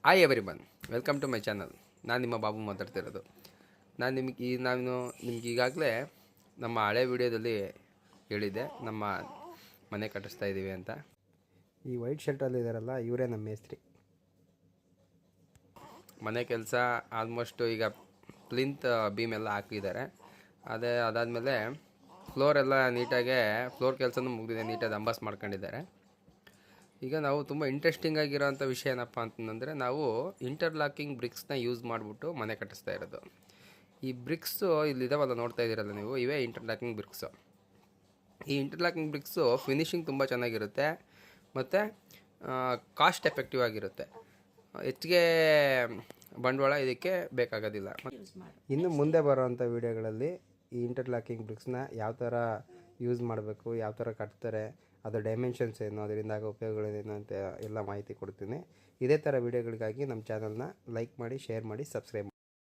Hi everyone, welcome to my channel. ನಾನು ನಿಮ್ಮ ಬಾಬು ಮಾತಾಡ್ತಿರೋದು. ನಾನು ನಿಮ್ಗೆ ಈಗಾಗಲೇ ನಮ್ಮ ಹಳೆ ವಿಡಿಯೋದಲ್ಲಿ ಹೇಳಿದ್ದೆ ನಮ್ಮ ಮನೆ ಕಟ್ಟಿಸ್ತಾ ಇದ್ದೀವಿ ಅಂತ. ಈ ವೈಟ್ ಶರ್ಟಲ್ಲಿ ಇದ್ದಾರಲ್ಲ, ಇವರೇ ನಮ್ಮ ಮೇಸ್ತ್ರಿ. ಮನೆ ಕೆಲಸ ಆಲ್ಮೋಸ್ಟ್ ಈಗ ಪ್ಲಿಂತ್ ಬೀಮ್ ಎಲ್ಲ ಹಾಕಿದ್ದಾರೆ. ಅದಾದಮೇಲೆ ಫ್ಲೋರ್ ಕೆಲಸನೂ ಮುಗಿದಿದೆ, ನೀಟಾಗಿ ಅಂಬಾಸ್ ಮಾಡ್ಕೊಂಡಿದ್ದಾರೆ. ಈಗ ನಾವು ತುಂಬ ಇಂಟ್ರೆಸ್ಟಿಂಗ್ ಆಗಿರೋಂಥ ವಿಷಯ ಏನಪ್ಪ ಅಂತಂದರೆ, ನಾವು ಇಂಟರ್ಲಾಕಿಂಗ್ ಬ್ರಿಕ್ಸ್ನ ಯೂಸ್ ಮಾಡಿಬಿಟ್ಟು ಮನೆ ಕಟ್ಟಿಸ್ತಾ ಇರೋದು. ಈ ಬ್ರಿಕ್ಸು ಇಲ್ಲಿದ್ದಾವಲ್ಲ, ನೋಡ್ತಾ ಇದ್ದೀರಲ್ಲ ನೀವು, ಇವೇ ಇಂಟರ್ಲಾಕಿಂಗ್ ಬ್ರಿಕ್ಸು. ಈ ಇಂಟರ್ಲಾಕಿಂಗ್ ಬ್ರಿಕ್ಸು ಫಿನಿಶಿಂಗ್ ತುಂಬ ಚೆನ್ನಾಗಿರುತ್ತೆ ಮತ್ತು ಕಾಸ್ಟ್ ಎಫೆಕ್ಟಿವ್ ಆಗಿರುತ್ತೆ. ಹೆಚ್ಚಿಗೆ ಬಂಡವಾಳ ಇದಕ್ಕೆ ಬೇಕಾಗೋದಿಲ್ಲ. ಇನ್ನು ಮುಂದೆ ಬರೋವಂಥ ವೀಡಿಯೋಗಳಲ್ಲಿ ಈ ಇಂಟರ್ಲಾಕಿಂಗ್ ಬ್ರಿಕ್ಸ್ನ ಯಾವ ಥರ ಯೂಸ್ ಮಾಡಬೇಕು, ಯಾವ ಥರ ಕಟ್ತಾರೆ, ಅದರ ಡೈಮೆನ್ಷನ್ಸ್ ಏನು, ಅದರಿಂದ ಆಗೋ ಉಪಯೋಗಗಳೇನು ಅಂತ ಎಲ್ಲ ಮಾಹಿತಿ ಕೊಡ್ತೀನಿ. ಇದೇ ಥರ ವೀಡಿಯೋಗಳಿಗಾಗಿ ನಮ್ಮ ಚಾನಲ್ನ ಲೈಕ್ ಮಾಡಿ, ಶೇರ್ ಮಾಡಿ, ಸಬ್ಸ್ಕ್ರೈಬ್ ಮಾಡಿ.